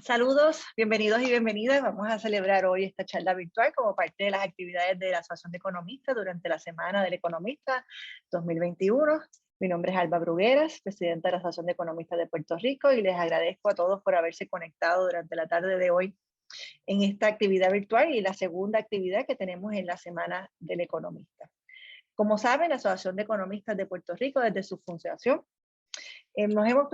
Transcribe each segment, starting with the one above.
Saludos, bienvenidos y bienvenidas. Vamos a celebrar hoy esta charla virtual como parte de las actividades de la Asociación de Economistas durante la Semana del Economista 2021. Mi nombre es Alba Brugueras, presidenta de la Asociación de Economistas de Puerto Rico, y les agradezco a todos por haberse conectado durante la tarde de hoy en esta actividad virtual y la segunda actividad que tenemos en la Semana del Economista. Como saben, la Asociación de Economistas de Puerto Rico, desde su fundación, nos hemos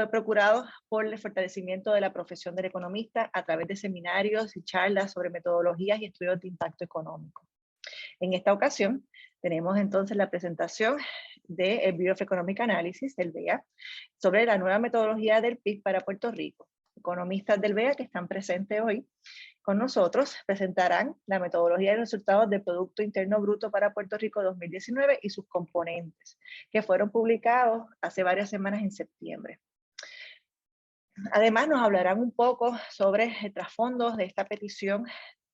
procurado por el fortalecimiento de la profesión del economista a través de seminarios y charlas sobre metodologías y estudios de impacto económico. En esta ocasión, tenemos entonces la presentación del Bureau of Economic Analysis, del BEA, sobre la nueva metodología del PIB para Puerto Rico. Economistas del BEA que están presentes hoy con nosotros presentarán la metodología y resultados del Producto Interno Bruto para Puerto Rico 2019 y sus componentes, que fueron publicados hace varias semanas en septiembre. Además, nos hablarán un poco sobre el trasfondo de esta petición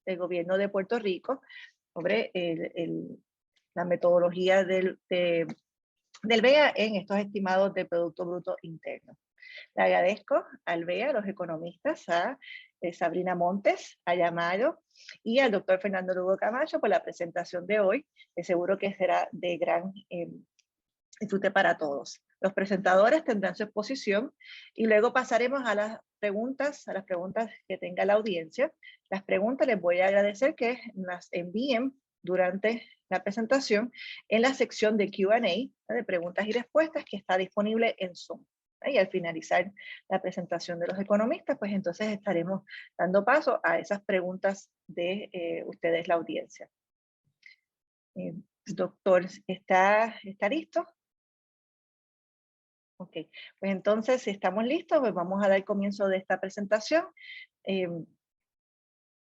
del gobierno de Puerto Rico, sobre la metodología del BEA en estos estimados del Producto Bruto Interno. Le agradezco al BEA, a los economistas, a Sabrina Montes, a Yamayo y al doctor Fernando Lugo Camacho por la presentación de hoy, que seguro que será de gran disfrute para todos. Los presentadores tendrán su exposición y luego pasaremos a las preguntas que tenga la audiencia. Las preguntas les voy a agradecer que las envíen durante la presentación en la sección de Q&A, de preguntas y respuestas, que está disponible en Zoom. Y al finalizar la presentación de los economistas, pues entonces estaremos dando paso a esas preguntas de ustedes, la audiencia. Doctor, ¿está listo? Ok, pues entonces si estamos listos, pues vamos a dar comienzo de esta presentación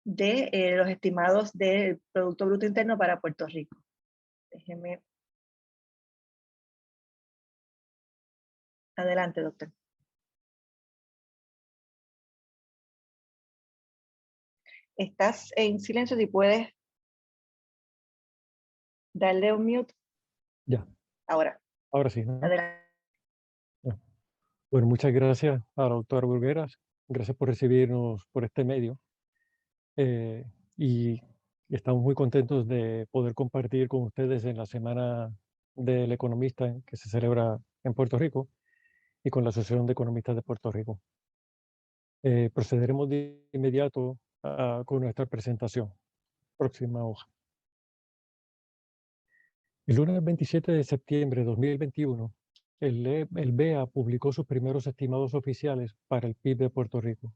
de los estimados del Producto Bruto Interno para Puerto Rico. Déjeme. Adelante, doctor. Estás en silencio, si puedes darle un mute. Ya. Ahora. Ahora sí, ¿no? Adelante. Bueno, muchas gracias a la doctora Burgueras. Gracias por recibirnos por este medio. Y estamos muy contentos de poder compartir con ustedes en la Semana del Economista que se celebra en Puerto Rico y con la Asociación de Economistas de Puerto Rico. Procederemos de inmediato con nuestra presentación. Próxima hoja. El lunes 27 de septiembre de 2021, el BEA publicó sus primeros estimados oficiales para el PIB de Puerto Rico.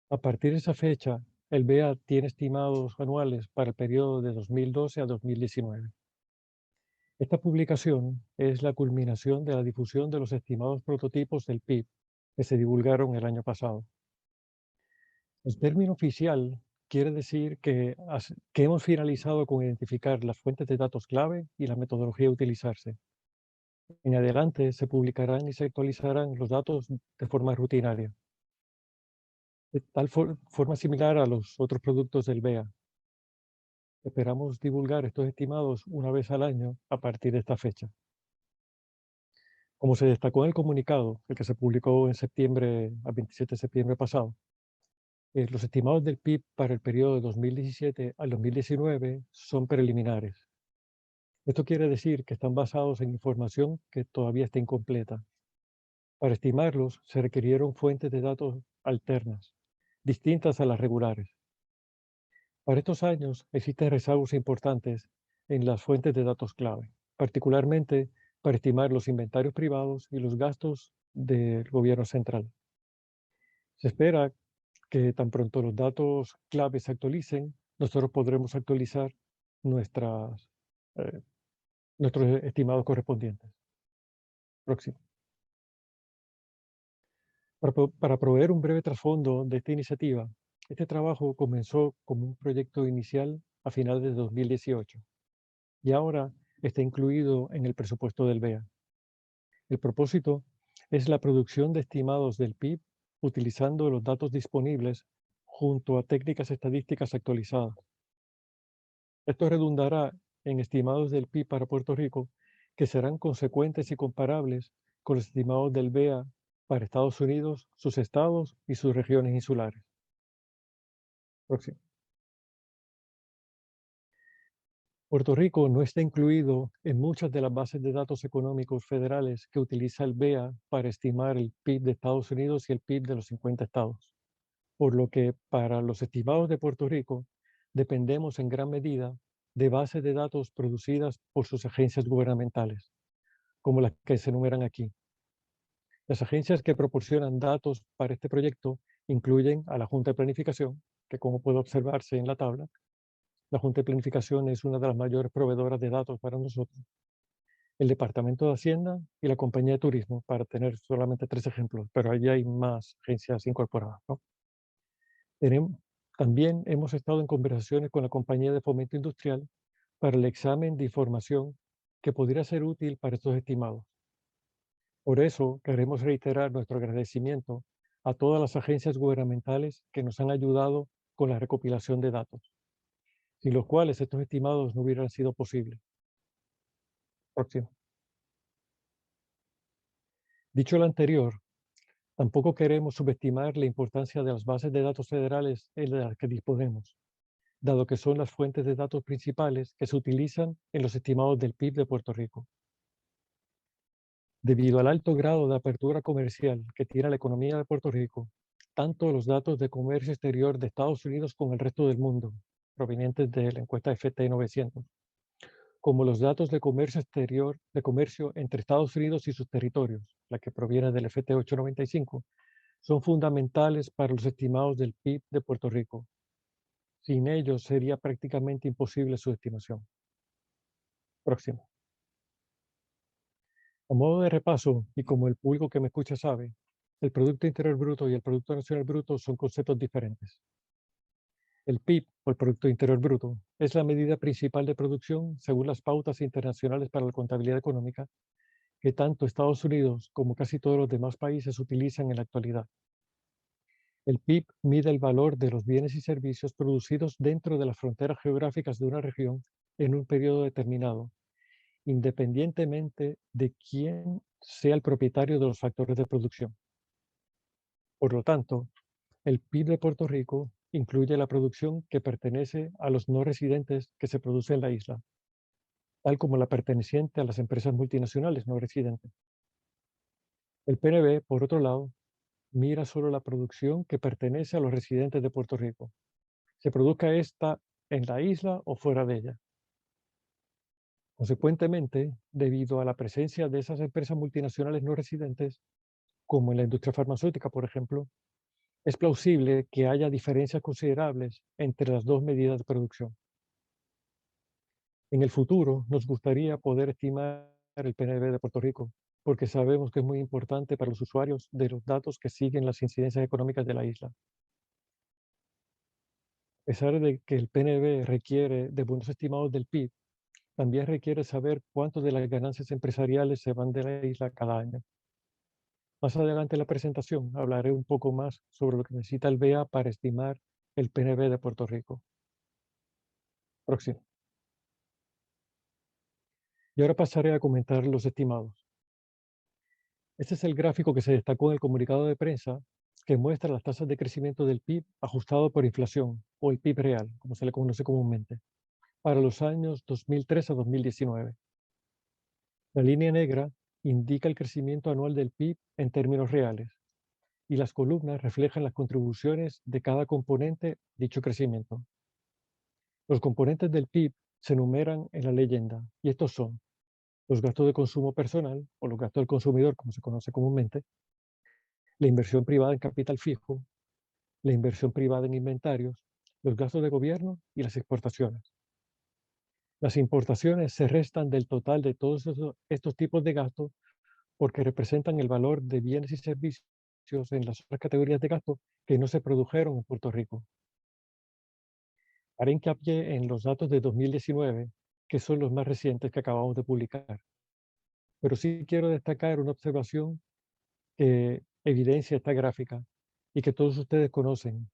A partir de esa fecha, el BEA tiene estimados anuales para el periodo de 2012 a 2019. Esta publicación es la culminación de la difusión de los estimados prototipos del PIB que se divulgaron el año pasado. El término oficial quiere decir que hemos finalizado con identificar las fuentes de datos clave y la metodología a utilizarse. En adelante se publicarán y se actualizarán los datos de forma rutinaria, de tal forma similar a los otros productos del BEA. Esperamos divulgar estos estimados una vez al año a partir de esta fecha. Como se destacó en el comunicado, el que se publicó en septiembre, a 27 de septiembre pasado, los estimados del PIB para el periodo de 2017 al 2019 son preliminares. Esto quiere decir que están basados en información que todavía está incompleta. Para estimarlos se requirieron fuentes de datos alternas, distintas a las regulares. Para estos años existen rezagos importantes en las fuentes de datos clave, particularmente para estimar los inventarios privados y los gastos del gobierno central. Se espera que tan pronto los datos clave se actualicen, nosotros podremos actualizar nuestros estimados correspondientes. Próximo. Para proveer un breve trasfondo de esta iniciativa, este trabajo comenzó como un proyecto inicial a finales de 2018 y ahora está incluido en el presupuesto del BEA. El propósito es la producción de estimados del PIB utilizando los datos disponibles junto a técnicas estadísticas actualizadas. Esto redundará en estimados del PIB para Puerto Rico que serán consecuentes y comparables con los estimados del BEA para Estados Unidos, sus estados y sus regiones insulares. Próximo. Puerto Rico no está incluido en muchas de las bases de datos económicos federales que utiliza el BEA para estimar el PIB de Estados Unidos y el PIB de los 50 estados, por lo que para los estimados de Puerto Rico dependemos en gran medida de bases de datos producidas por sus agencias gubernamentales, como las que se enumeran aquí. Las agencias que proporcionan datos para este proyecto incluyen a la Junta de Planificación, que como puede observarse en la tabla, la Junta de Planificación es una de las mayores proveedoras de datos para nosotros, el Departamento de Hacienda y la Compañía de Turismo, para tener solamente 3 ejemplos, pero allí hay más agencias incorporadas, ¿no? También hemos estado en conversaciones con la Compañía de Fomento Industrial para el examen de información que podría ser útil para estos estimados. Por eso queremos reiterar nuestro agradecimiento a todas las agencias gubernamentales que nos han ayudado con la recopilación de datos, sin los cuales estos estimados no hubieran sido posibles. Próximo. Dicho lo anterior, tampoco queremos subestimar la importancia de las bases de datos federales en las que disponemos, dado que son las fuentes de datos principales que se utilizan en los estimados del PIB de Puerto Rico. Debido al alto grado de apertura comercial que tiene la economía de Puerto Rico, tanto los datos de comercio exterior de Estados Unidos con el resto del mundo, provenientes de la encuesta FT 900, como los datos de comercio exterior, de comercio entre Estados Unidos y sus territorios, la que proviene del FT 895, son fundamentales para los estimados del PIB de Puerto Rico. Sin ellos sería prácticamente imposible su estimación. Próximo. A modo de repaso, y como el público que me escucha sabe, el Producto Interior Bruto y el Producto Nacional Bruto son conceptos diferentes. El PIB, o el Producto Interior Bruto, es la medida principal de producción según las pautas internacionales para la contabilidad económica que tanto Estados Unidos como casi todos los demás países utilizan en la actualidad. El PIB mide el valor de los bienes y servicios producidos dentro de las fronteras geográficas de una región en un periodo determinado, independientemente de quién sea el propietario de los factores de producción. Por lo tanto, el PIB de Puerto Rico incluye la producción que pertenece a los no residentes que se produce en la isla, tal como la perteneciente a las empresas multinacionales no residentes. El PNB, por otro lado, mira solo la producción que pertenece a los residentes de Puerto Rico, se produzca esta en la isla o fuera de ella. Consecuentemente, debido a la presencia de esas empresas multinacionales no residentes, como en la industria farmacéutica, por ejemplo, es plausible que haya diferencias considerables entre las dos medidas de producción. En el futuro, nos gustaría poder estimar el PNB de Puerto Rico, porque sabemos que es muy importante para los usuarios de los datos que siguen las incidencias económicas de la isla. A pesar de que el PNB requiere de buenos estimados del PIB, también requiere saber cuánto de las ganancias empresariales se van de la isla cada año. Más adelante en la presentación hablaré un poco más sobre lo que necesita el BEA para estimar el PNB de Puerto Rico. Próximo. Y ahora pasaré a comentar los estimados. Este es el gráfico que se destacó en el comunicado de prensa que muestra las tasas de crecimiento del PIB ajustado por inflación, o el PIB real, como se le conoce comúnmente, para los años 2003 a 2019. La línea negra indica el crecimiento anual del PIB en términos reales y las columnas reflejan las contribuciones de cada componente de dicho crecimiento. Los componentes del PIB se enumeran en la leyenda y estos son los gastos de consumo personal o los gastos del consumidor, como se conoce comúnmente, la inversión privada en capital fijo, la inversión privada en inventarios, los gastos de gobierno y las exportaciones. Las importaciones se restan del total de todos estos tipos de gastos porque representan el valor de bienes y servicios en las otras categorías de gasto que no se produjeron en Puerto Rico. Haré hincapié en los datos de 2019, que son los más recientes que acabamos de publicar. Pero sí quiero destacar una observación que evidencia esta gráfica y que todos ustedes conocen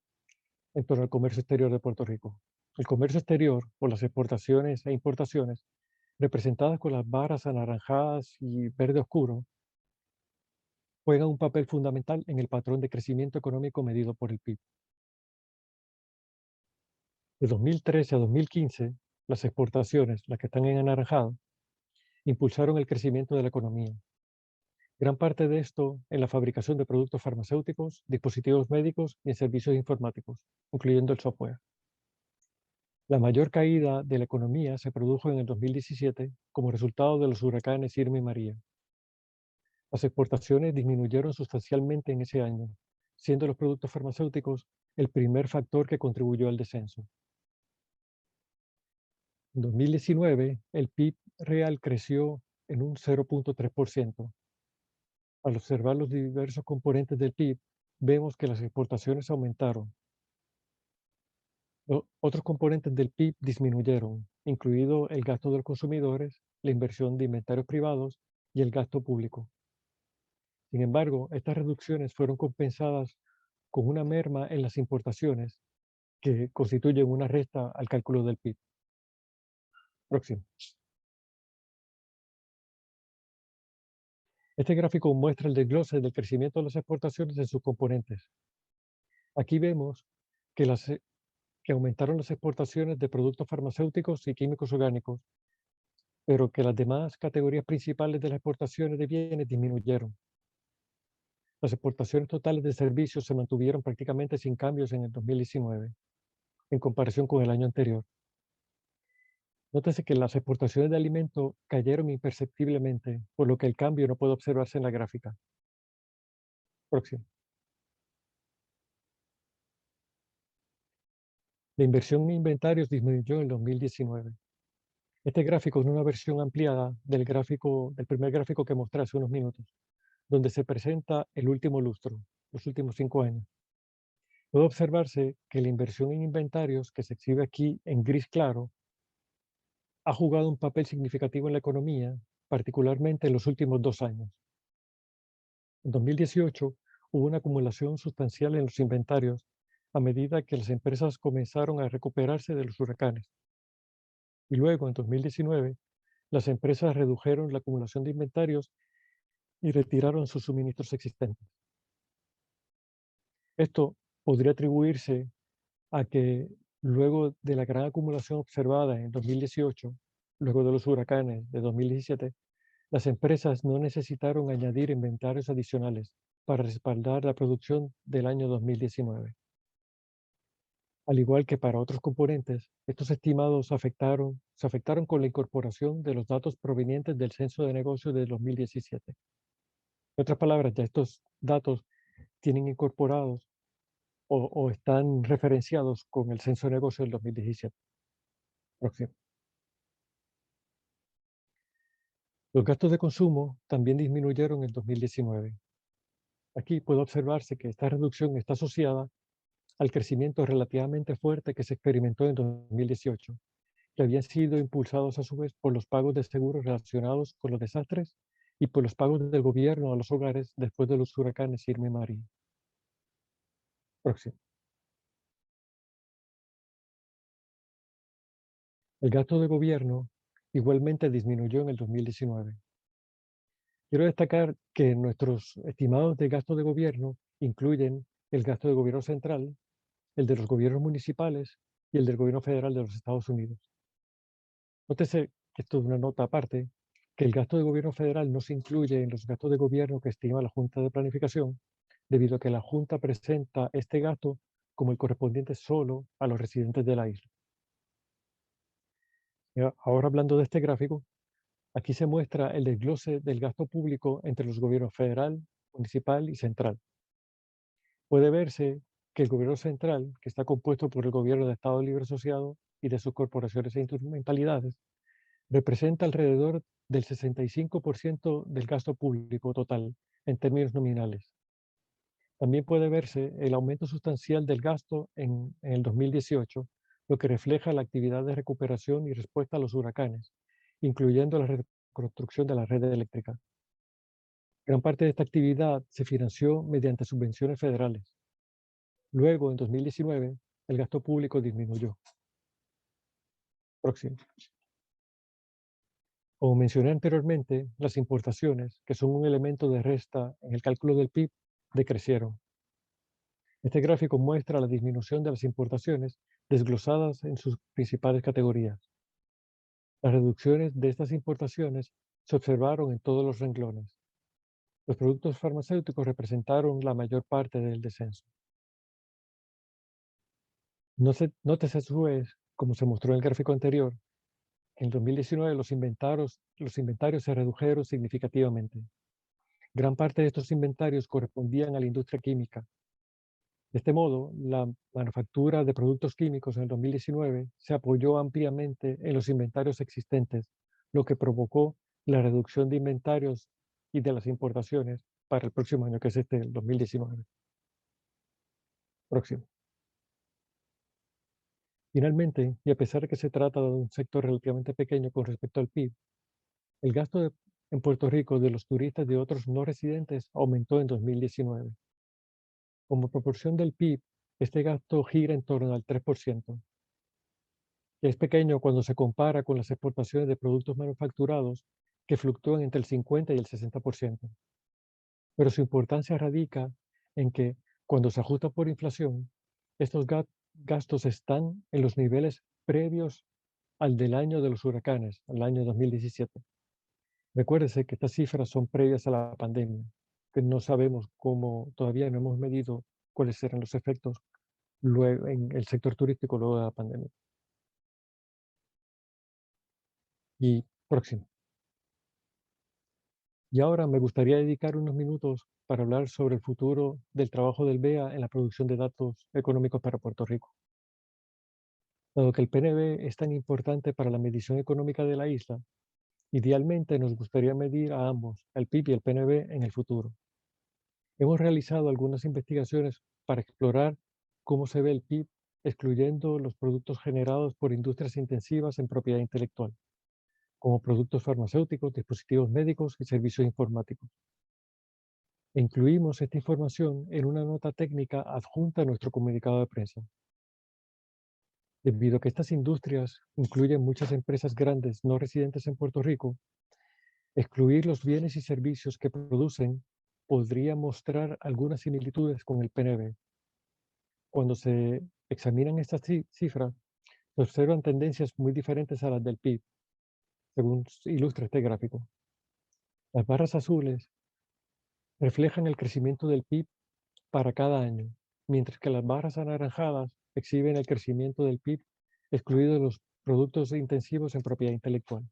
en torno al comercio exterior de Puerto Rico. El comercio exterior, o las exportaciones e importaciones, representadas con las barras anaranjadas y verde oscuro, juegan un papel fundamental en el patrón de crecimiento económico medido por el PIB. De 2013 a 2015, las exportaciones, las que están en anaranjado, impulsaron el crecimiento de la economía. Gran parte de esto en la fabricación de productos farmacéuticos, dispositivos médicos y en servicios informáticos, incluyendo el software. La mayor caída de la economía se produjo en el 2017 como resultado de los huracanes Irma y María. Las exportaciones disminuyeron sustancialmente en ese año, siendo los productos farmacéuticos el primer factor que contribuyó al descenso. En 2019, el PIB real creció en un 0.3%. Al observar los diversos componentes del PIB, vemos que las exportaciones aumentaron. Otros componentes del PIB disminuyeron, incluido el gasto de los consumidores, la inversión de inventarios privados y el gasto público. Sin embargo, estas reducciones fueron compensadas con una merma en las importaciones que constituyen una resta al cálculo del PIB. Próximo. Este gráfico muestra el desglose del crecimiento de las exportaciones en sus componentes. Aquí vemos que, que aumentaron las exportaciones de productos farmacéuticos y químicos orgánicos, pero que las demás categorías principales de las exportaciones de bienes disminuyeron. Las exportaciones totales de servicios se mantuvieron prácticamente sin cambios en el 2019, en comparación con el año anterior. Nótese que las exportaciones de alimentos cayeron imperceptiblemente, por lo que el cambio no puede observarse en la gráfica. Próximo. La inversión en inventarios disminuyó en el 2019. Este gráfico es una versión ampliada del primer gráfico que mostré hace unos minutos, donde se presenta el último lustro, los últimos 5 años. Puede observarse que la inversión en inventarios, que se exhibe aquí en gris claro, ha jugado un papel significativo en la economía, particularmente en los últimos 2 años. En 2018 hubo una acumulación sustancial en los inventarios a medida que las empresas comenzaron a recuperarse de los huracanes. Y luego, en 2019, las empresas redujeron la acumulación de inventarios y retiraron sus suministros existentes. Esto podría atribuirse a que luego de la gran acumulación observada en 2018, luego de los huracanes de 2017, las empresas no necesitaron añadir inventarios adicionales para respaldar la producción del año 2019. Al igual que para otros componentes, estos estimados se afectaron con la incorporación de los datos provenientes del Censo de Negocios de 2017. En otras palabras, ya estos datos tienen incorporados o están referenciados con el Censo de Negocios del 2017. Próximo. Los gastos de consumo también disminuyeron en 2019. Aquí puede observarse que esta reducción está asociada al crecimiento relativamente fuerte que se experimentó en 2018, que habían sido impulsados a su vez por los pagos de seguros relacionados con los desastres y por los pagos del gobierno a los hogares después de los huracanes Irma y María. Próximo. El gasto de gobierno igualmente disminuyó en el 2019. Quiero destacar que nuestros estimados de gasto de gobierno incluyen el gasto de gobierno central, el de los gobiernos municipales y el del gobierno federal de los Estados Unidos. Nótese que esto es una nota aparte, que el gasto de gobierno federal no se incluye en los gastos de gobierno que estima la Junta de Planificación, debido a que la Junta presenta este gasto como el correspondiente solo a los residentes de la isla. Ahora hablando de este gráfico, aquí se muestra el desglose del gasto público entre los gobiernos federal, municipal y central. Puede verse que el gobierno central, que está compuesto por el gobierno de Estado Libre Asociado y de sus corporaciones e instrumentalidades, representa alrededor del 65% del gasto público total en términos nominales. También puede verse el aumento sustancial del gasto en el 2018, lo que refleja la actividad de recuperación y respuesta a los huracanes, incluyendo la reconstrucción de la red eléctrica. Gran parte de esta actividad se financió mediante subvenciones federales. Luego, en 2019, el gasto público disminuyó. Próximo. Como mencioné anteriormente, las importaciones, que son un elemento de resta en el cálculo del PIB, decrecieron. Este gráfico muestra la disminución de las importaciones desglosadas en sus principales categorías. Las reducciones de estas importaciones se observaron en todos los renglones. Los productos farmacéuticos representaron la mayor parte del descenso. Nótese a su vez, como se mostró en el gráfico anterior, que en 2019 los inventarios se redujeron significativamente. Gran parte de estos inventarios correspondían a la industria química. De este modo, la manufactura de productos químicos en el 2019 se apoyó ampliamente en los inventarios existentes, lo que provocó la reducción de inventarios y de las importaciones para el próximo año, que es el 2019. Próximo. Finalmente, y a pesar de que se trata de un sector relativamente pequeño con respecto al PIB, el gasto en Puerto Rico de los turistas de otros no residentes aumentó en 2019. Como proporción del PIB, este gasto gira en torno al 3%, que es pequeño cuando se compara con las exportaciones de productos manufacturados que fluctúan entre el 50 y el 60%. Pero su importancia radica en que, cuando se ajusta por inflación, estos gastos están en los niveles previos al del año de los huracanes, al año 2017. Recuérdese que estas cifras son previas a la pandemia, que no sabemos cómo, todavía no hemos medido cuáles serán los efectos luego en el sector turístico luego de la pandemia. Y próximo. Y ahora me gustaría dedicar unos minutos para hablar sobre el futuro del trabajo del BEA en la producción de datos económicos para Puerto Rico. Dado que el PNB es tan importante para la medición económica de la isla, idealmente nos gustaría medir a ambos, el PIB y el PNB, en el futuro. Hemos realizado algunas investigaciones para explorar cómo se ve el PIB excluyendo los productos generados por industrias intensivas en propiedad intelectual, como productos farmacéuticos, dispositivos médicos y servicios informáticos. E incluimos esta información en una nota técnica adjunta a nuestro comunicado de prensa. Debido a que estas industrias incluyen muchas empresas grandes no residentes en Puerto Rico, excluir los bienes y servicios que producen podría mostrar algunas similitudes con el PNB. Cuando se examinan estas cifras, se observan tendencias muy diferentes a las del PIB, según ilustra este gráfico. Las barras azules reflejan el crecimiento del PIB para cada año, mientras que las barras anaranjadas exhiben el crecimiento del PIB, excluidos los productos intensivos en propiedad intelectual.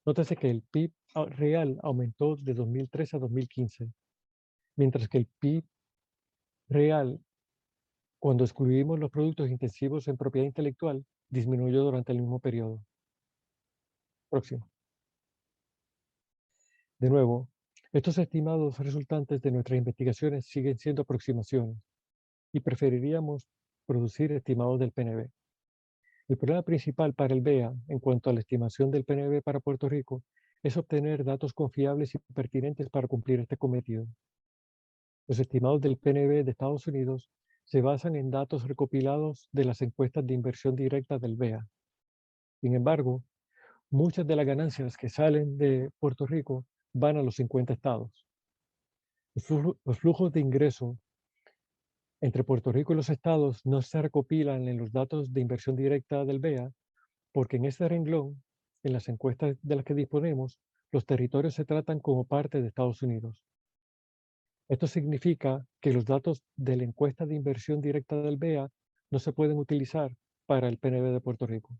Nótese que el PIB real aumentó de 2013 a 2015, mientras que el PIB real, cuando excluimos los productos intensivos en propiedad intelectual, disminuyó durante el mismo periodo. Próximo. De nuevo, estos estimados resultantes de nuestras investigaciones siguen siendo aproximaciones y preferiríamos producir estimados del PNB. El problema principal para el BEA en cuanto a la estimación del PNB para Puerto Rico es obtener datos confiables y pertinentes para cumplir este cometido. Los estimados del PNB de Estados Unidos se basan en datos recopilados de las encuestas de inversión directa del BEA. Sin embargo, muchas de las ganancias que salen de Puerto Rico van a los 50 estados. Los flujos de ingreso entre Puerto Rico y los estados no se recopilan en los datos de inversión directa del BEA, porque en este renglón, en las encuestas de las que disponemos, los territorios se tratan como parte de Estados Unidos. Esto significa que los datos de la encuesta de inversión directa del BEA no se pueden utilizar para el PNB de Puerto Rico.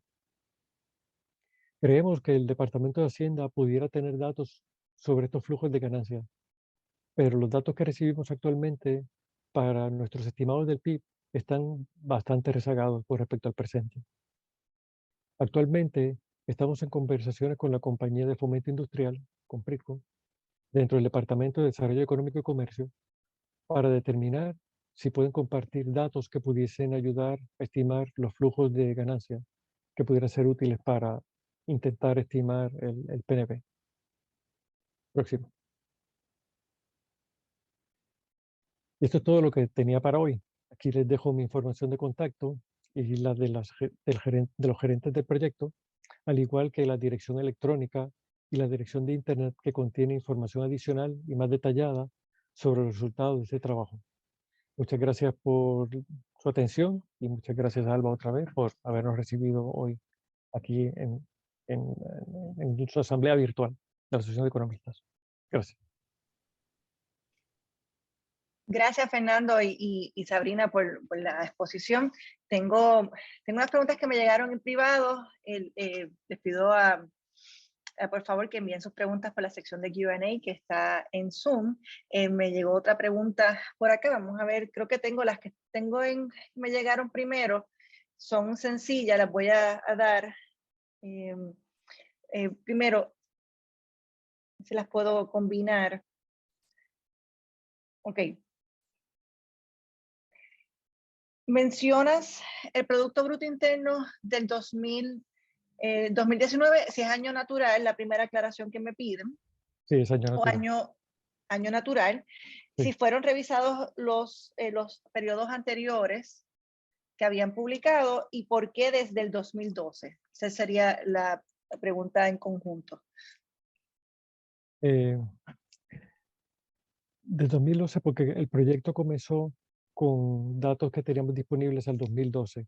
Creemos que el Departamento de Hacienda pudiera tener datos sobre estos flujos de ganancias, pero los datos que recibimos actualmente para nuestros estimados del PIB están bastante rezagados con respecto al presente. Actualmente estamos en conversaciones con la Compañía de Fomento Industrial, con PRICO, dentro del Departamento de Desarrollo Económico y Comercio, para determinar si pueden compartir datos que pudiesen ayudar a estimar los flujos de ganancia que pudieran ser útiles para intentar estimar el PNB. Próximo. Y esto es todo lo que tenía para hoy. Aquí les dejo mi información de contacto y la de los gerentes del proyecto al igual que la dirección electrónica y la dirección de Internet que contiene información adicional y más detallada sobre los resultados de este trabajo. Muchas gracias por su atención y muchas gracias, Alba, otra vez por habernos recibido hoy aquí en, en su asamblea virtual de la Asociación de Economistas. Gracias. Gracias, Fernando y Sabrina, por la exposición. Tengo unas preguntas que me llegaron en privado. Les pido por favor, que envíen sus preguntas por la sección de Q&A que está en Zoom. Me llegó otra pregunta por acá. Vamos a ver, creo que tengo las que me llegaron primero. Son sencillas, las voy a dar. Primero, si las puedo combinar. Ok. Mencionas el Producto Bruto Interno del 2019, si es año natural, la primera aclaración que me piden. Sí, es año O natural. año natural. Sí. Si fueron revisados los periodos anteriores que habían publicado y por qué desde el 2012. Esa sería la pregunta en conjunto. De 2012, porque el proyecto comenzó con datos que teníamos disponibles al 2012.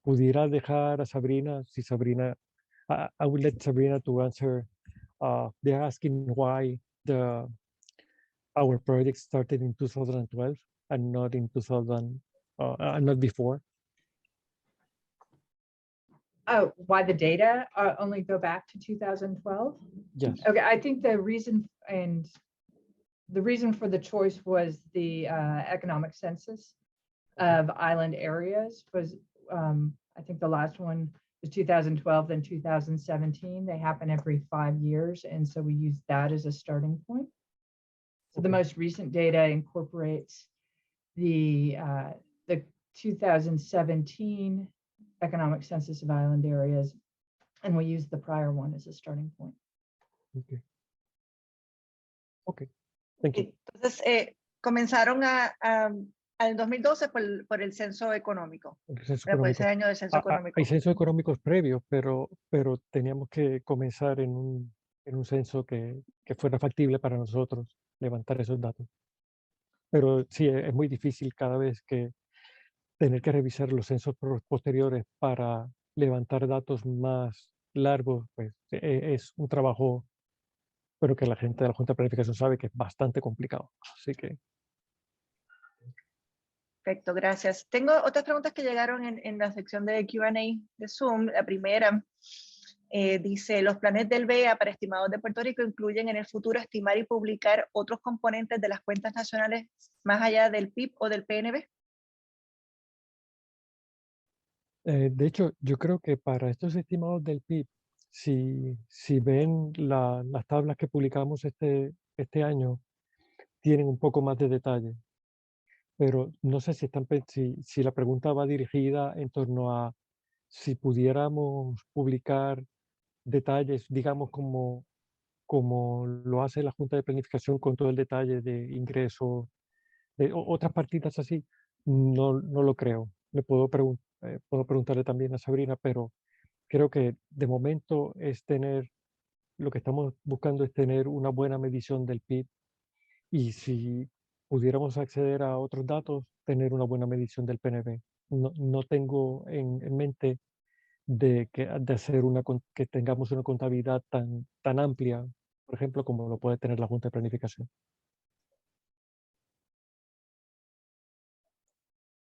Pudiera dejar a Sabrina, si Sabrina, I would let Sabrina to answer. They're asking why our project started in 2012 and not in 2000, and not before. Oh, why the data only go back to 2012? Yes. Okay, I think the reason for the choice was the economic census of island areas was, I think the last one was 2012, then 2017. They happen every 5 years. And so we use that as a starting point. So the most recent data incorporates the 2017 economic census of island areas, and we use the prior one as a starting point. Okay. Okay. Thank you. Entonces, comenzaron al 2012 por el censo económico. Por ese año del censo económico. Hay censos económicos previos, pero teníamos que comenzar en un censo que fuera factible para nosotros levantar esos datos. Pero sí, es muy difícil cada vez que tener que revisar los censos posteriores para levantar datos más largos, pues es un trabajo, pero que la gente de la Junta de Planificación sabe que es bastante complicado. Así que... Perfecto, gracias. Tengo otras preguntas que llegaron en la sección de Q&A de Zoom. La primera dice, los planes del BEA para estimados de Puerto Rico incluyen en el futuro estimar y publicar otros componentes de las cuentas nacionales más allá del PIB o del PNB. De hecho, yo creo que para estos estimados del PIB, si ven las tablas que publicamos este año, tienen un poco más de detalle. Pero no sé si la pregunta va dirigida en torno a si pudiéramos publicar detalles, digamos, como lo hace la Junta de Planificación con todo el detalle de ingresos, de otras partidas así, no lo creo. Puedo preguntarle también a Sabrina, pero creo que de momento lo que estamos buscando es tener una buena medición del PIB y si pudiéramos acceder a otros datos, tener una buena medición del PNB. No tengo en mente de hacer que tengamos una contabilidad tan amplia, por ejemplo, como lo puede tener la Junta de Planificación.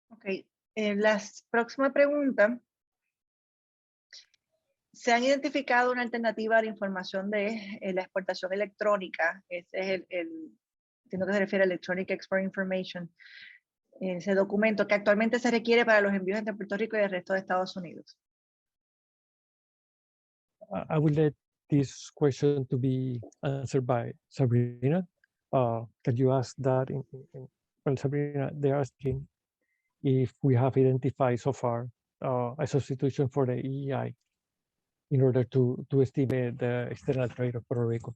Ok, la próxima pregunta. ¿Se han identificado una alternativa a la información de la exportación electrónica? Ese es entiendo que se refiere a Electronic Export Information. Ese documento que actualmente se requiere para los envíos entre Puerto Rico y el resto de Estados Unidos. I would let this question to be answered by Sabrina. Can you ask that? Well, Sabrina, they're asking if we have identified so far a substitution for the EEI in order to estimate the external trade of Puerto Rico.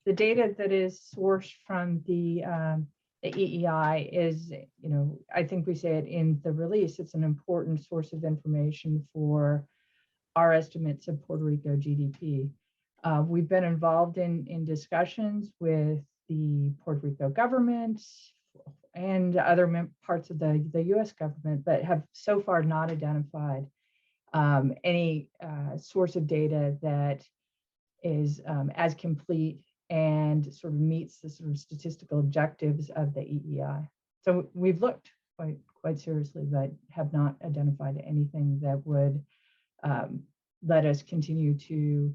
The data that is sourced from the the EEI is, I think we say it in the release, it's an important source of information for our estimates of Puerto Rico GDP. We've been involved in discussions with the Puerto Rico government and other parts of the US government, but have so far not identified any source of data that is as complete and sort of meets the sort of statistical objectives of the EEI. So we've looked quite seriously, but have not identified anything that would let us continue to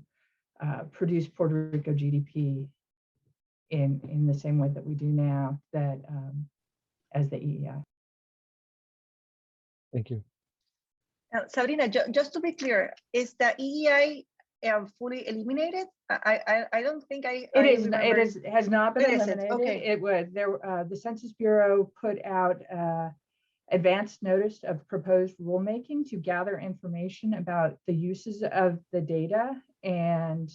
produce Puerto Rico GDP in the same way that we do now, that as the EEI. Thank you. Now, Sabrina, just to be clear, is the EEI fully eliminated? I don't think I. It has not been eliminated. Okay. It was there. The Census Bureau put out advanced notice of proposed rulemaking to gather information about the uses of the data and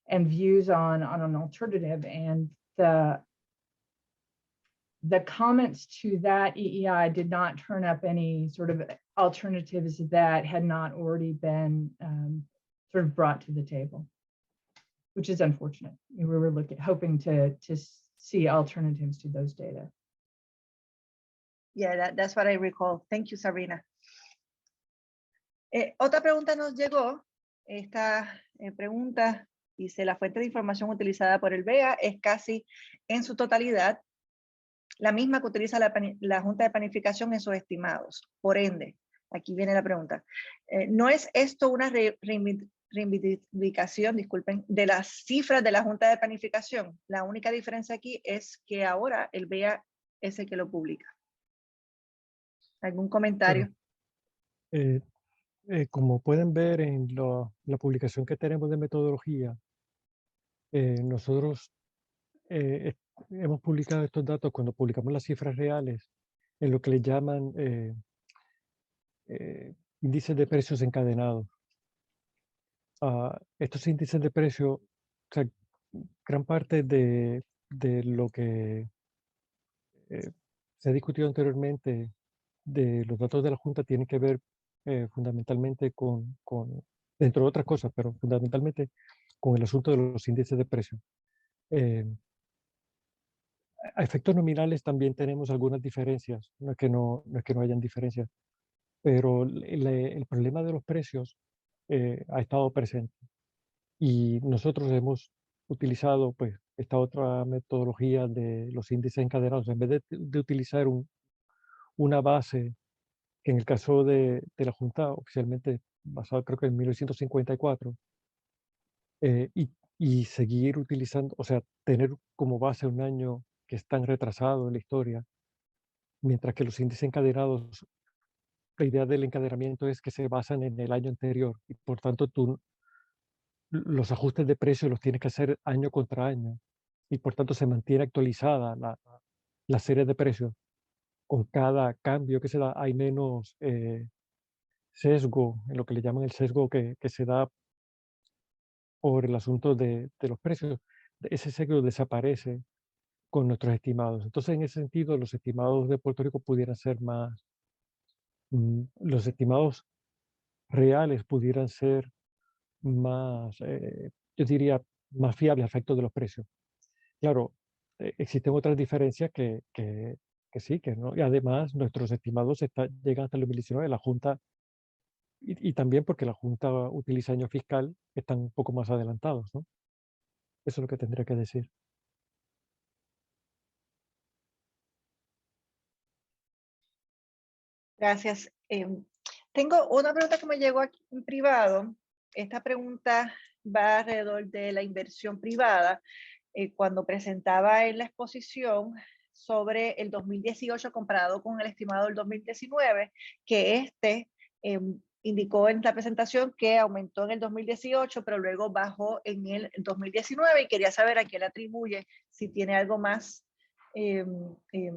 views on an alternative. And the comments to that EEI did not turn up any sort of alternatives that had not already been sort of brought to the table, which is unfortunate. We were hoping to see alternatives to those data. Yeah, that's what I recall. Thank you, Sabrina. Otra pregunta nos llegó. Esta pregunta dice: la fuente de información utilizada por el BEA es casi en su totalidad la misma que utiliza la Junta de Planificación en sus estimados. Por ende, aquí viene la pregunta, ¿no es esto una reivindicación, disculpen, de las cifras de la Junta de Planificación? La única diferencia aquí es que ahora el BEA es el que lo publica. ¿Algún comentario? Como pueden ver en la publicación que tenemos de metodología, nosotros hemos publicado estos datos cuando publicamos las cifras reales en lo que le llaman índices de precios encadenados. Estos índices de precio, o sea, gran parte de lo que se ha discutido anteriormente de los datos de la Junta tiene que ver fundamentalmente con, dentro de otras cosas, pero fundamentalmente con el asunto de los índices de precio. A efectos nominales también tenemos algunas diferencias, no es que no hayan diferencias, pero el problema de los precios ha estado presente. Y nosotros hemos utilizado pues esta otra metodología de los índices encadenados, en vez de utilizar una base que en el caso de la Junta oficialmente basado creo que en 1954, y seguir utilizando, o sea, tener como base un año que es tan retrasado en la historia, mientras que los índices encadenados, la idea del encadenamiento es que se basan en el año anterior y por tanto tú los ajustes de precio los tienes que hacer año contra año y por tanto se mantiene actualizada la serie de precios. Con cada cambio que se da hay menos sesgo, en lo que le llaman el sesgo que se da por el asunto de los precios. Ese sesgo desaparece con nuestros estimados. Entonces, en ese sentido, los estimados de Puerto Rico pudieran ser más, los estimados reales pudieran ser más, yo diría, más fiables a efectos de los precios. Claro, existen otras diferencias que sí, que no. Y además, nuestros estimados llegan hasta el 2019. La Junta, y también porque la Junta utiliza año fiscal, están un poco más adelantados, ¿no? Eso es lo que tendría que decir. Gracias. Tengo una pregunta que me llegó aquí en privado. Esta pregunta va alrededor de la inversión privada. Cuando presentaba en la exposición sobre el 2018 comparado con el estimado del 2019, que indicó en la presentación que aumentó en el 2018, pero luego bajó en el 2019, y quería saber a qué le atribuye, si tiene algo más,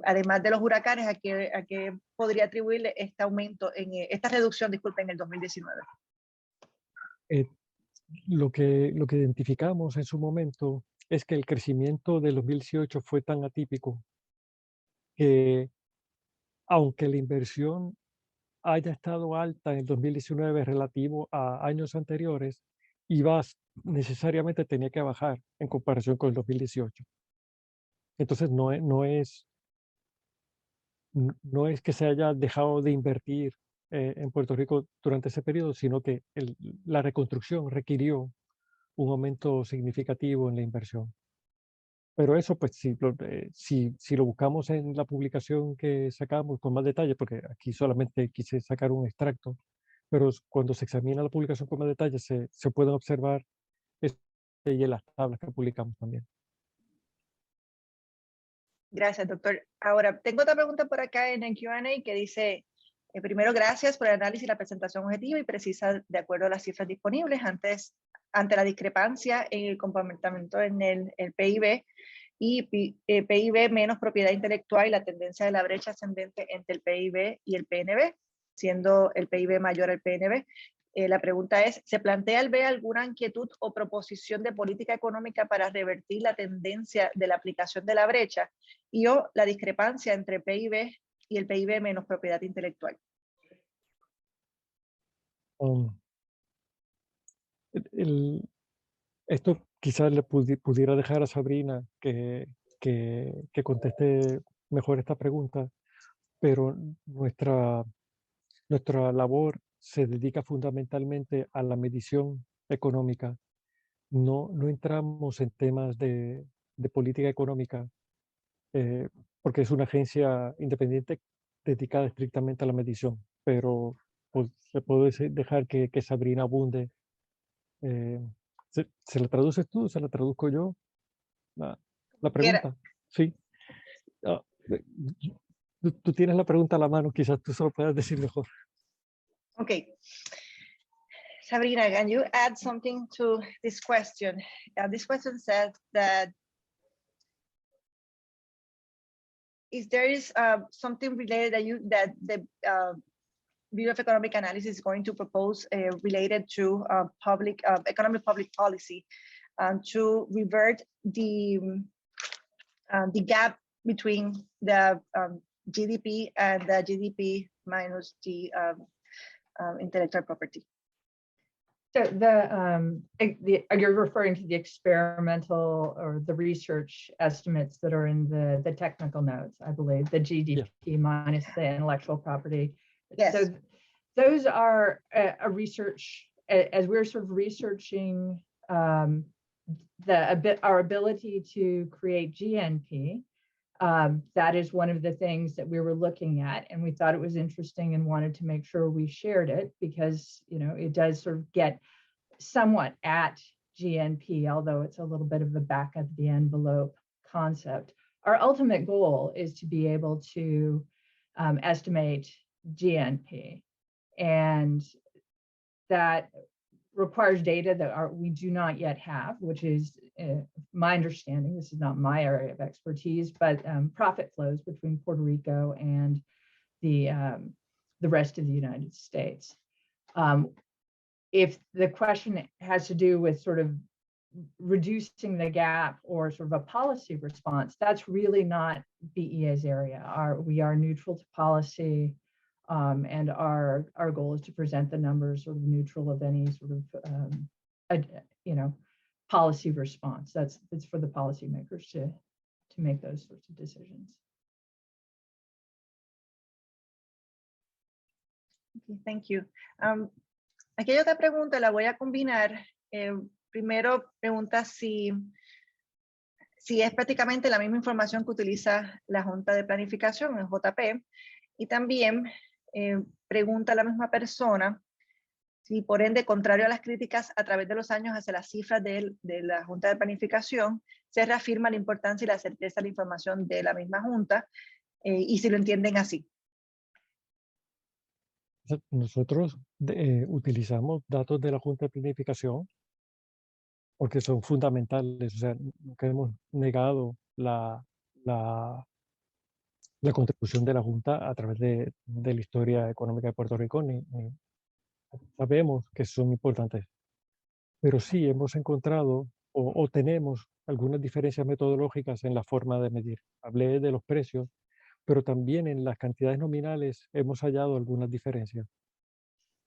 además de los huracanes, a qué podría atribuirle este aumento, esta reducción, disculpe, en el 2019. Lo que identificamos en su momento es que el crecimiento del 2018 fue tan atípico que aunque la inversión haya estado alta en el 2019 relativo a años anteriores, necesariamente tenía que bajar en comparación con el 2018. Entonces no es que se haya dejado de invertir en Puerto Rico durante ese periodo, sino que la reconstrucción requirió un aumento significativo en la inversión. Pero eso, pues, si lo buscamos en la publicación que sacamos con más detalle, porque aquí solamente quise sacar un extracto, pero cuando se examina la publicación con más detalle, se pueden observar esto y en las tablas que publicamos también. Gracias, doctor. Ahora, tengo otra pregunta por acá en el Q&A que dice, primero, gracias por el análisis y la presentación objetiva y precisa de acuerdo a las cifras disponibles ante la discrepancia en el comportamiento en el PIB y PIB menos propiedad intelectual y la tendencia de la brecha ascendente entre el PIB y el PNB, siendo el PIB mayor al PNB. La pregunta es, ¿se plantea el BEA alguna inquietud o proposición de política económica para revertir la tendencia de la aplicación de la brecha o la discrepancia entre PIB y el PIB menos propiedad intelectual? Esto quizás le pudiera dejar a Sabrina que conteste mejor esta pregunta, pero nuestra labor se dedica fundamentalmente a la medición económica. No entramos en temas de política económica, porque es una agencia independiente dedicada estrictamente a la medición, pero pues, le puedo dejar que Sabrina abunde. ¿Se la traduces tú? ¿Se la traduzco yo? La pregunta. Sí. Ah, tú tienes la pregunta a la mano, quizás tú se lo puedas decir mejor. Okay. Sabrina, can you add something to this question? This question says that if there is something related that the Bureau of Economic Analysis is going to propose related to economic public policy to revert the gap between the GDP and the GDP minus the intellectual property. So you're referring to the experimental or the research estimates that are in the technical notes, I believe, the GDP minus the intellectual property. Yes. So those are a research, as we're sort of researching our ability to create GNP. That is one of the things that we were looking at, and we thought it was interesting and wanted to make sure we shared it because, you know, it does sort of get somewhat at GNP, although it's a little bit of the back of the envelope concept. Our ultimate goal is to be able to estimate GNP, and that requires data that we do not yet have, which is my understanding. This is not my area of expertise, but profit flows between Puerto Rico and the rest of the United States. If the question has to do with sort of reducing the gap or sort of a policy response, that's really not BEA's area. We are neutral to policy. And our goal is to present the numbers sort of neutral of any sort of, policy response. It's for the policymakers to make those sorts of decisions. Okay, thank you. Aquí hay otra pregunta, la voy a combinar. Primero pregunta si es prácticamente la misma información que utiliza la Junta de Planificación, el JP, y también pregunta a la misma persona si por ende, contrario a las críticas a través de los años hacia las cifras de la Junta de Planificación, se reafirma la importancia y la certeza de la información de la misma Junta y si lo entienden así. Nosotros utilizamos datos de la Junta de Planificación porque son fundamentales, o sea, nunca hemos negado la contribución de la Junta a través de la historia económica de Puerto Rico, ni sabemos que son importantes, pero sí hemos encontrado o tenemos algunas diferencias metodológicas en la forma de medir. Hablé de los precios, pero también en las cantidades nominales hemos hallado algunas diferencias.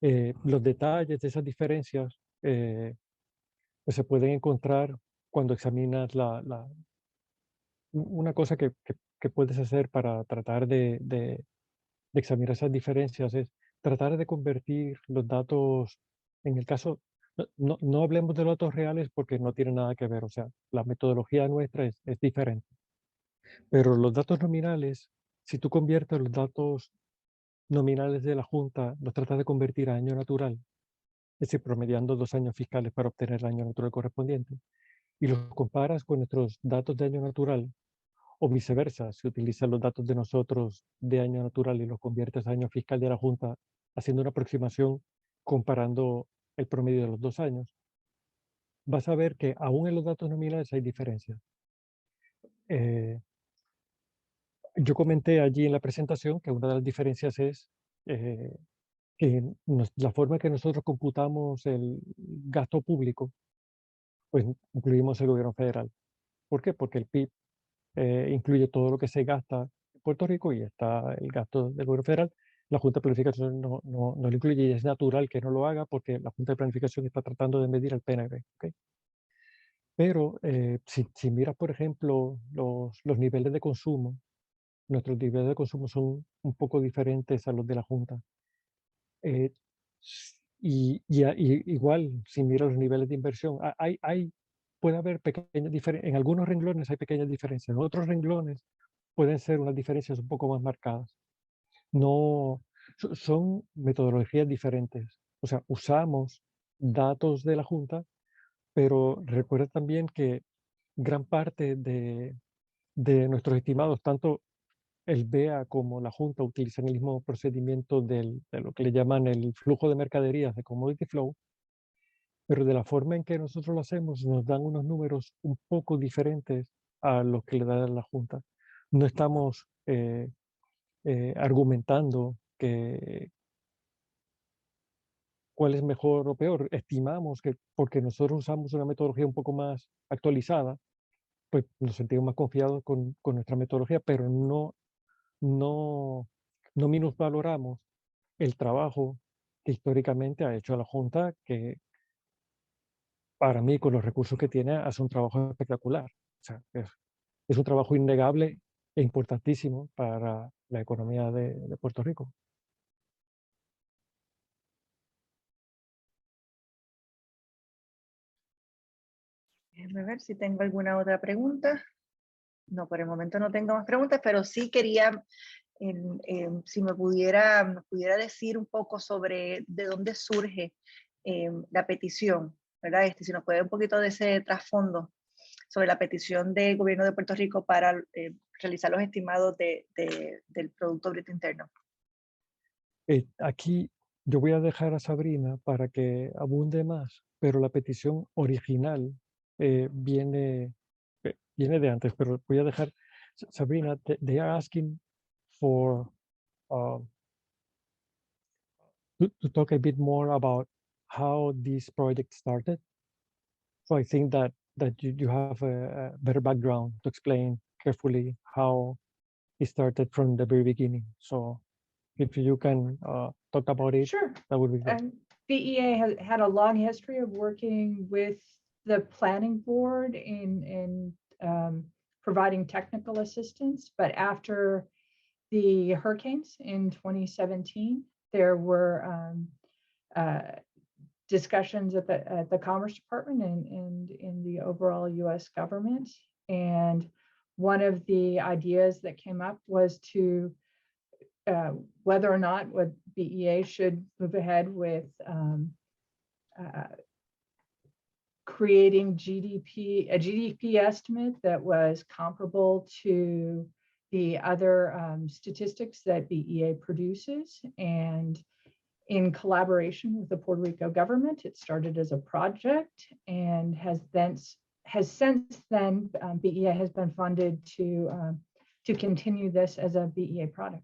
Los detalles de esas diferencias pues se pueden encontrar cuando examinas una cosa que puedes hacer para tratar de examinar esas diferencias es tratar de convertir los datos, en el caso, no hablemos de los datos reales porque no tiene nada que ver, o sea, la metodología nuestra es diferente, pero los datos nominales, si tú conviertes los datos nominales de la Junta, los tratas de convertir a año natural, es decir, promediando 2 años fiscales para obtener el año natural correspondiente, y los comparas con nuestros datos de año natural, o viceversa, si utilizas los datos de nosotros de año natural y los conviertes a año fiscal de la Junta, haciendo una aproximación comparando el promedio de los 2 años, vas a ver que aún en los datos nominales hay diferencias. Yo comenté allí en la presentación que una de las diferencias es que la forma que nosotros computamos el gasto público, pues incluimos el gobierno federal. ¿Por qué? Porque el PIB incluye todo lo que se gasta en Puerto Rico y está el gasto del gobierno federal. La Junta de Planificación no lo incluye y es natural que no lo haga porque la Junta de Planificación está tratando de medir el PNB. ¿Okay? Pero si miras, por ejemplo, los niveles de consumo, nuestros niveles de consumo son un poco diferentes a los de la Junta. Eh, igual, si miras los niveles de inversión, puede haber pequeñas diferencias. En algunos renglones hay pequeñas diferencias, en otros renglones pueden ser unas diferencias un poco más marcadas. No, son metodologías diferentes. O sea, usamos datos de la Junta, pero recuerda también que gran parte de nuestros estimados, tanto el BEA como la Junta utilizan el mismo procedimiento de lo que le llaman el flujo de mercaderías, de commodity flow, pero de la forma en que nosotros lo hacemos nos dan unos números un poco diferentes a los que le da la Junta. No estamos argumentando que cuál es mejor o peor. Estimamos que porque nosotros usamos una metodología un poco más actualizada, pues nos sentimos más confiados con nuestra metodología, pero no, no minusvaloramos el trabajo que históricamente ha hecho la Junta, que para mí, con los recursos que tiene, hace un trabajo espectacular. O sea, es un trabajo innegable e importantísimo para la economía de Puerto Rico. Déjame ver si tengo alguna otra pregunta. No, por el momento no tengo más preguntas, pero sí quería, si nos pudiera decir un poco sobre de dónde surge la petición, ¿verdad? Si nos puede un poquito de ese trasfondo sobre la petición del gobierno de Puerto Rico para realizar los estimados del Producto Bruto Interno. Aquí yo voy a dejar a Sabrina para que abunde más, pero la petición original viene de antes, pero voy a dejar, Sabrina, they are asking for to talk a bit more about how this project started. So I think that you have a better background to explain carefully how it started from the very beginning. So if you can talk about it, Sure. that would be great. BEA has had a long history of working with the planning board in providing technical assistance, but after the hurricanes in 2017, there were discussions at the Commerce Department and in the overall U.S. government. And one of the ideas that came up was to whether or not what BEA should move ahead with creating a GDP estimate that was comparable to the other statistics that BEA produces. And in collaboration with the Puerto Rico government, it started as a project and has since then BEA has been funded to continue this as a BEA product.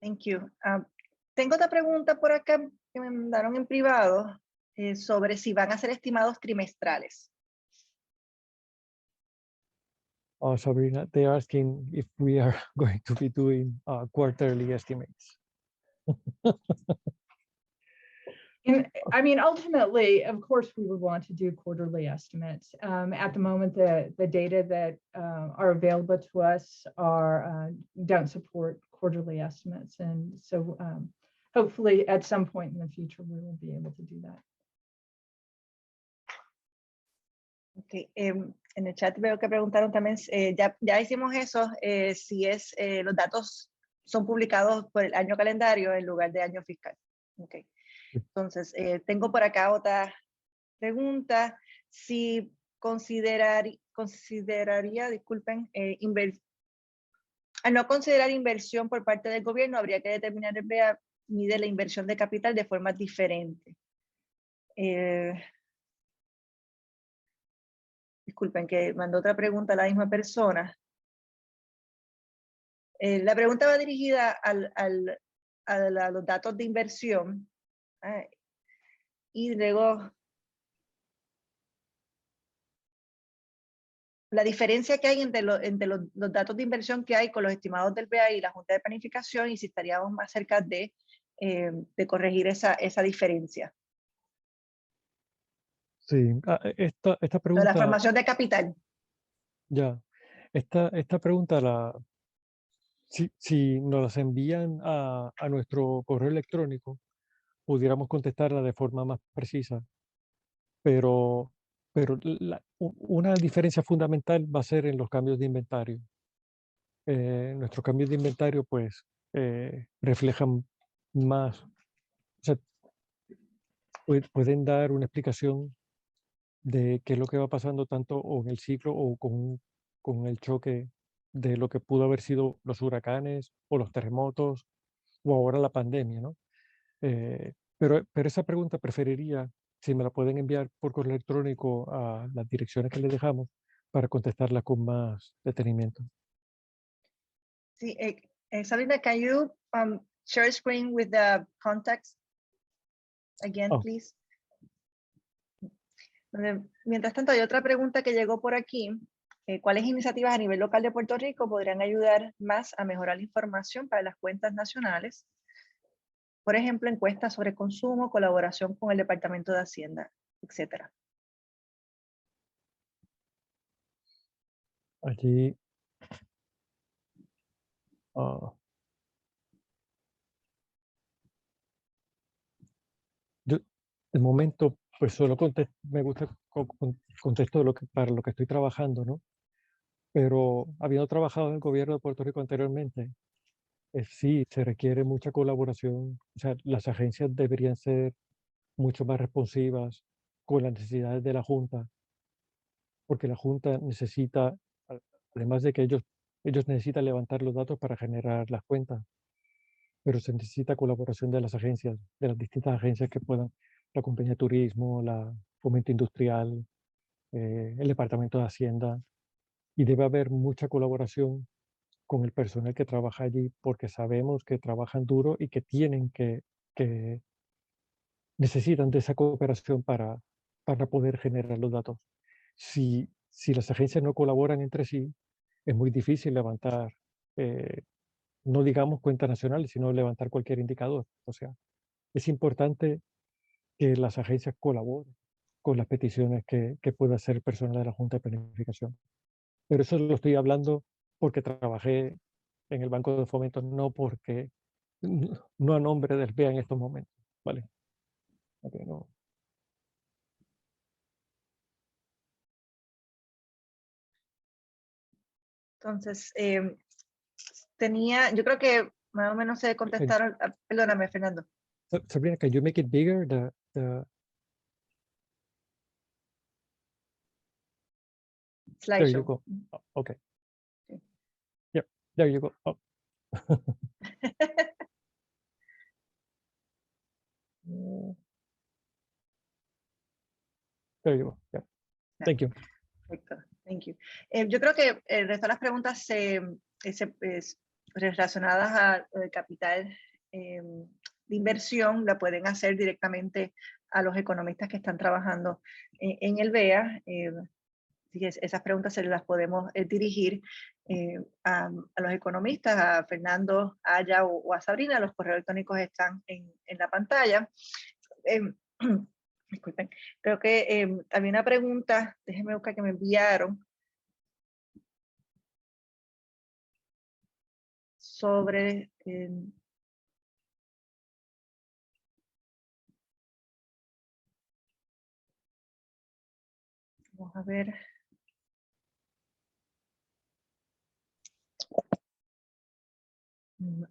Thank you. Tengo otra pregunta por acá que me mandaron en privado sobre si van a ser estimados trimestrales. Sabrina, they're asking if we are going to be doing quarterly estimates. I mean, ultimately, of course, we would want to do quarterly estimates. At the moment, the data that are available to us don't support quarterly estimates. And so hopefully at some point in the future, we will be able to do that. Okay. En el chat veo que preguntaron también, ya hicimos eso, si los datos son publicados por el año calendario en lugar de año fiscal. Okay. Entonces, tengo por acá otra pregunta. Si consideraría, disculpen, al no considerar inversión por parte del gobierno, habría que determinar el BEA mide la inversión de capital de forma diferente. Disculpen que mandó otra pregunta a la misma persona. La pregunta va dirigida a los datos de inversión. Y luego, la diferencia que hay entre los datos de inversión que hay con los estimados del BEA y la Junta de Planificación, y si estaríamos más cerca de corregir esa diferencia. Sí, esta pregunta... La formación de capital. Ya, esta pregunta, si nos las envían a nuestro correo electrónico, pudiéramos contestarla de forma más precisa. Pero una diferencia fundamental va a ser en los cambios de inventario. Nuestros cambios de inventario, pues, reflejan más, o sea, pueden dar una explicación de qué es lo que va pasando tanto o en el ciclo o con el choque de lo que pudo haber sido los huracanes o los terremotos o ahora la pandemia, ¿no? Pero esa pregunta preferiría, si me la pueden enviar por correo electrónico a las direcciones que les dejamos, para contestarla con más detenimiento. Sí, Sabrina, can you share screen with the context again, please? Mientras tanto, hay otra pregunta que llegó por aquí. ¿Cuáles iniciativas a nivel local de Puerto Rico podrían ayudar más a mejorar la información para las cuentas nacionales? Por ejemplo, encuestas sobre consumo, colaboración con el Departamento de Hacienda, etcétera. Allí, yo, de momento, pues solo me gusta contesto para lo que estoy trabajando, ¿no? Pero habiendo trabajado en el gobierno de Puerto Rico anteriormente, sí, se requiere mucha colaboración. O sea, las agencias deberían ser mucho más responsivas con las necesidades de la Junta, porque la Junta necesita, además de que ellos necesitan levantar los datos para generar las cuentas, pero se necesita colaboración de las agencias, de las distintas agencias que puedan, la compañía de turismo, la fomento industrial, el departamento de Hacienda, y debe haber mucha colaboración con el personal que trabaja allí, porque sabemos que trabajan duro y que que necesitan de esa cooperación para poder generar los datos. Si las agencias no colaboran entre sí, es muy difícil levantar, no digamos cuentas nacionales, sino levantar cualquier indicador. O sea, es importante que las agencias colaboren con las peticiones que pueda hacer el personal de la Junta de Planificación. Pero eso lo estoy hablando porque trabajé en el Banco de Fomento, no porque, no a nombre del BEA en estos momentos, ¿vale? Okay, no. Entonces, yo creo que más o menos se contestaron. Perdóname, Fernando. Sabrina, can you make it bigger? Slideshow. There you go. Oh, okay. Okay. Yep, there you go. Oh. There you go. Yeah. Thank you. Perfecto. Thank you. Yo creo que el resto de las preguntas relacionadas al capital de inversión la pueden hacer directamente a los economistas que están trabajando en el BEA. Así que esas preguntas se las podemos dirigir a los economistas, a Fernando, a Aya o a Sabrina. Los correos electrónicos están en la pantalla. Disculpen, creo que había una pregunta, déjenme buscar, que me enviaron sobre vamos a ver.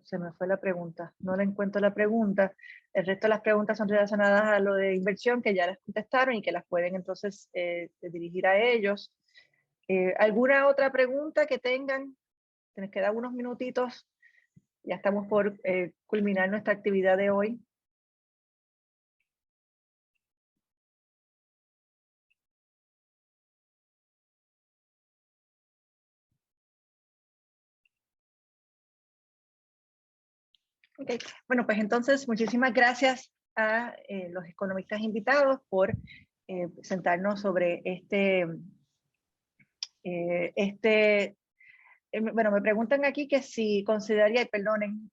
Se me fue la pregunta, no le encuentro la pregunta. El resto de las preguntas son relacionadas a lo de inversión, que ya las contestaron y que las pueden entonces dirigir a ellos. ¿Alguna otra pregunta que tengan? Les quedan unos minutitos. Ya estamos por culminar nuestra actividad de hoy. Okay. Bueno, pues entonces muchísimas gracias a los economistas invitados por presentarnos sobre bueno, me preguntan aquí que si consideraría, y perdonen,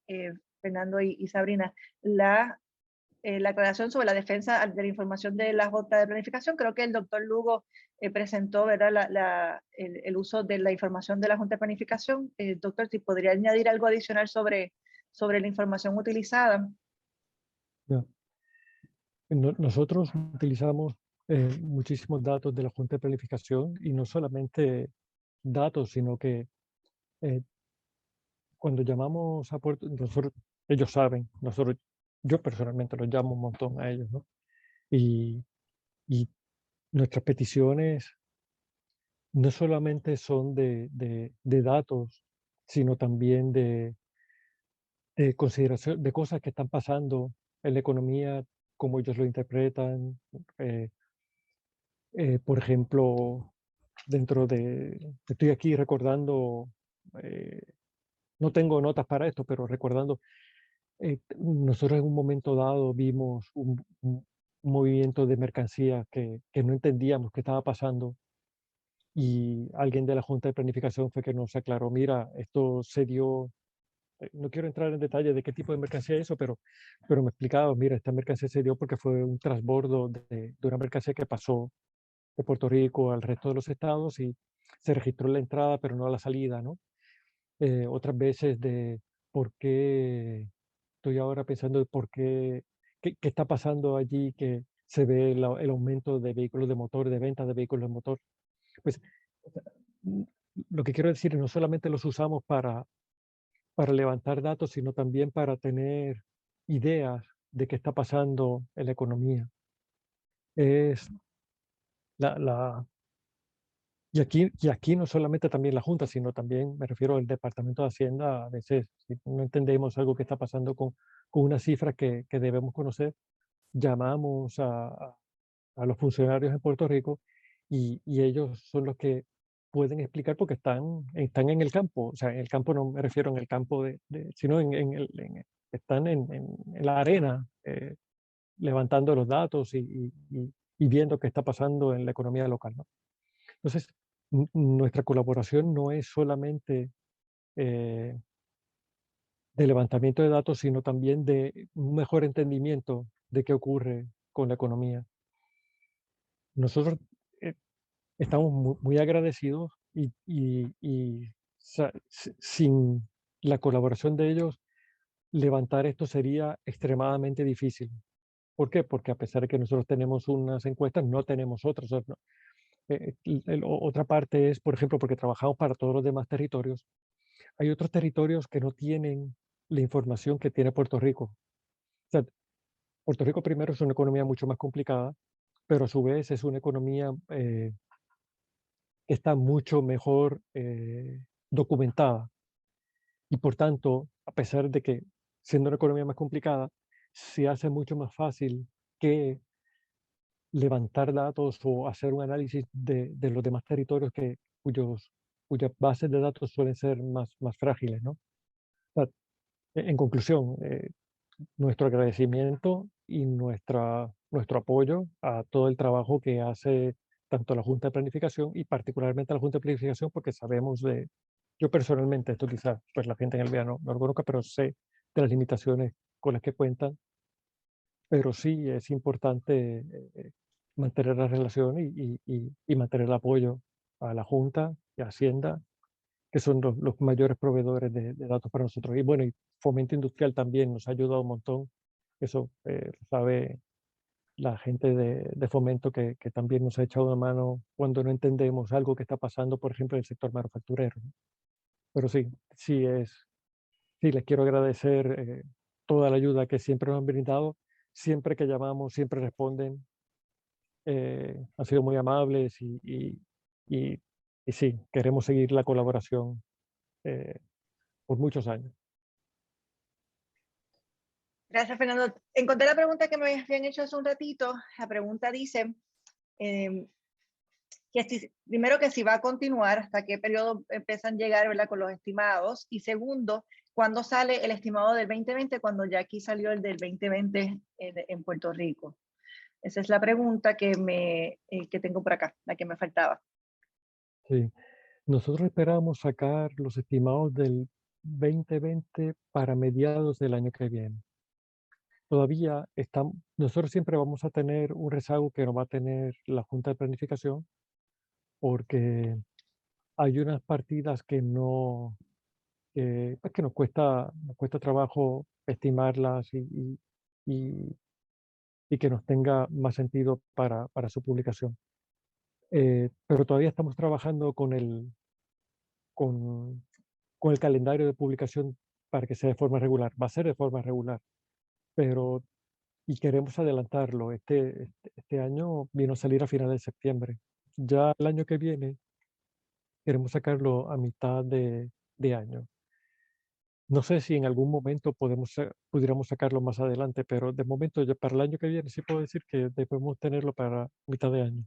Fernando y Sabrina, la aclaración sobre la defensa de la información de la Junta de Planificación. Creo que el doctor Lugo presentó, ¿verdad?, el uso de la información de la Junta de Planificación. Doctor, si podría añadir algo adicional sobre la información utilizada. Nosotros utilizamos muchísimos datos de la Junta de Planificación, y no solamente datos, sino que cuando llamamos a Puerto, ellos saben, yo personalmente los llamo un montón a ellos, ¿no? Y nuestras peticiones no solamente son de datos, sino también de consideración de cosas que están pasando en la economía, como ellos lo interpretan. Por ejemplo, estoy aquí recordando, no tengo notas para esto, pero recordando, nosotros en un momento dado vimos un movimiento de mercancías que no entendíamos qué estaba pasando, y alguien de la Junta de Planificación fue que nos aclaró: mira, esto se dio, no quiero entrar en detalle de qué tipo de mercancía es eso, pero me explicaba: mira, esta mercancía se dio porque fue un transbordo de una mercancía que pasó de Puerto Rico al resto de los estados, y se registró la entrada, pero no la salida, ¿no? Otras veces de por qué, estoy ahora pensando de por qué, qué está pasando allí, que se ve el aumento de vehículos de motor, de ventas de vehículos de motor. Pues lo que quiero decir es, no solamente los usamos para levantar datos, sino también para tener ideas de qué está pasando en la economía. Es la, y aquí no solamente también la Junta, sino también me refiero al Departamento de Hacienda. A veces, si no entendemos algo que está pasando con una cifra que debemos conocer, llamamos a los funcionarios en Puerto Rico, y ellos son los que pueden explicar, porque están en el campo. O sea, en el campo no me refiero en el campo sino están en la arena, levantando los datos y viendo qué está pasando en la economía local, ¿no? Entonces, nuestra colaboración no es solamente eh, de levantamiento de datos, sino también de un mejor entendimiento de qué ocurre con la economía. Nosotros estamos muy agradecidos, y sin la colaboración de ellos, levantar esto sería extremadamente difícil. ¿Por qué? Porque a pesar de que nosotros tenemos unas encuestas, no tenemos otras. O sea, otra parte es, por ejemplo, porque trabajamos para todos los demás territorios, hay otros territorios que no tienen la información que tiene Puerto Rico. O sea, Puerto Rico, primero, es una economía mucho más complicada, pero a su vez es una economía que está mucho mejor documentada. Y por tanto, a pesar de que siendo una economía más complicada, se hace mucho más fácil que levantar datos o hacer un análisis de los demás territorios cuyas bases de datos suelen ser más frágiles, ¿no? O sea, en conclusión, nuestro agradecimiento y nuestro apoyo a todo el trabajo que hace tanto a la Junta de Planificación y particularmente a la Junta de Planificación porque sabemos yo personalmente, esto quizás pues la gente en el BEA no lo conozca, pero sé de las limitaciones con las que cuentan, pero sí es importante mantener la relación y mantener el apoyo a la Junta y a Hacienda, que son los mayores proveedores de datos para nosotros. Y bueno, y Fomento Industrial también nos ha ayudado un montón. Eso lo sabe la gente de Fomento que también nos ha echado una mano cuando no entendemos algo que está pasando, por ejemplo, en el sector manufacturero, ¿no? Pero sí, sí, les quiero agradecer toda la ayuda que siempre nos han brindado. Siempre que llamamos, siempre responden. Han sido muy amables y sí, queremos seguir la colaboración eh, por muchos años. Gracias, Fernando. Encontré la pregunta que me habían hecho hace un ratito. La pregunta dice primero que si va a continuar, hasta qué periodo empiezan a llegar, ¿verdad?, con los estimados. Y segundo, ¿cuándo sale el estimado del 2020? Cuando ya aquí salió el del 2020 en Puerto Rico. Esa es la pregunta que tengo por acá, la que me faltaba. Sí. Nosotros esperamos sacar los estimados del 2020 para mediados del año que viene. Todavía nosotros siempre vamos a tener un rezago que nos va a tener la Junta de Planificación porque hay unas partidas que pues que nos cuesta trabajo estimarlas y que nos tenga más sentido para su publicación. Pero todavía estamos trabajando con el calendario de publicación para que sea de forma regular. Va a ser de forma regular, pero y queremos adelantarlo. Este año vino a salir a finales de septiembre. Ya el año que viene queremos sacarlo a mitad de año. No sé si en algún momento pudiéramos sacarlo más adelante, pero de momento ya para el año que viene sí puedo decir que debemos tenerlo para mitad de año.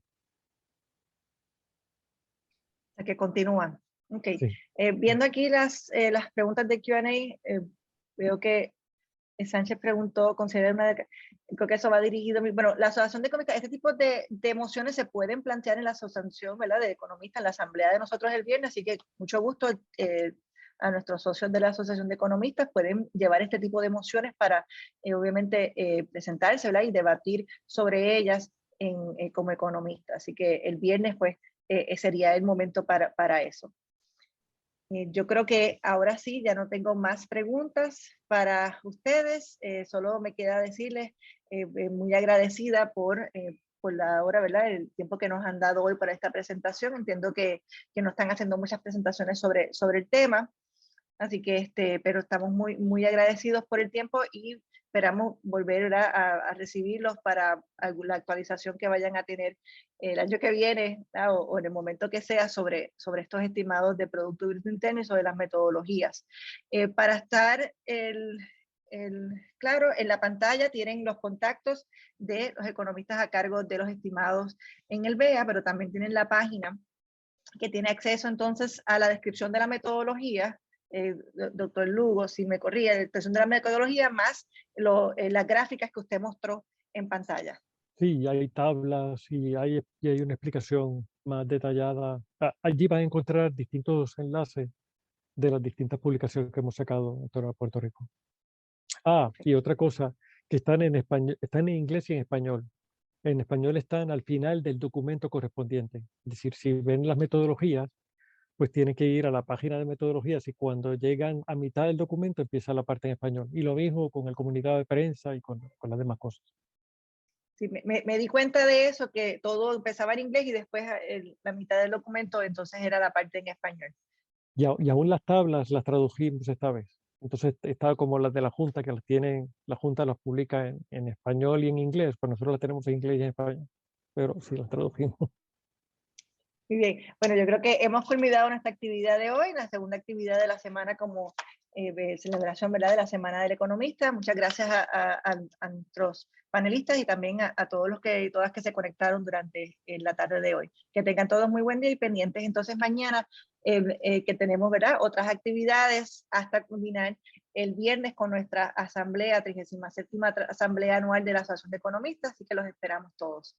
O sea, que continúan. Ok. Sí. Viendo aquí las preguntas de Q&A, veo que Sánchez preguntó, creo que eso va dirigido, bueno, la asociación de economistas, este tipo de mociones se pueden plantear en la asociación, ¿verdad?, de economistas, en la asamblea de nosotros el viernes, así que mucho gusto a nuestros socios de la asociación de economistas pueden llevar este tipo de mociones para, obviamente, presentarse, ¿verdad?, y debatir sobre ellas como economistas, así que el viernes, pues, sería el momento para eso. Yo creo que ahora sí, ya no tengo más preguntas para ustedes. Solo me queda decirles, muy agradecida por la hora, ¿verdad? El tiempo que nos han dado hoy para esta presentación. Entiendo que nos están haciendo muchas presentaciones sobre el tema. Así que, pero estamos muy agradecidos por el tiempo y esperamos volver a recibirlos para la actualización que vayan a tener el año que viene, o en el momento que sea sobre estos estimados de Producto Bruto Interno y sobre las metodologías. Para estar claro, en la pantalla tienen los contactos de los economistas a cargo de los estimados en el BEA, pero también tienen la página que tiene acceso entonces a la descripción de la metodología. Doctor Lugo, si me corría, la descripción de la metodología más las gráficas que usted mostró en pantalla. Sí, hay tablas y hay una explicación más detallada. Allí van a encontrar distintos enlaces de las distintas publicaciones que hemos sacado en torno a Puerto Rico. Y otra cosa, que están en español, están en inglés y en español. En español están al final del documento correspondiente. Es decir, si ven las metodologías, pues tienen que ir a la página de metodologías y cuando llegan a mitad del documento empieza la parte en español. Y lo mismo con el comunicado de prensa y con las demás cosas. Sí, me di cuenta de eso, que todo empezaba en inglés y después la mitad del documento entonces era la parte en español. Y aún las tablas las tradujimos esta vez. Entonces está como las de la Junta, que la Junta las publica en español y en inglés, pues nosotros las tenemos en inglés y en español, pero sí las tradujimos. Muy bien, bueno, yo creo que hemos culminado nuestra actividad de hoy, la segunda actividad de la semana como celebración, ¿verdad?, de la Semana del Economista. Muchas gracias a nuestros panelistas y también a todos todas que se conectaron durante la tarde de hoy. Que tengan todos muy buen día y pendientes entonces mañana que tenemos, ¿verdad?, otras actividades hasta culminar el viernes con nuestra asamblea, 37ª Asamblea Anual de la Asociación de Economistas, así que los esperamos todos.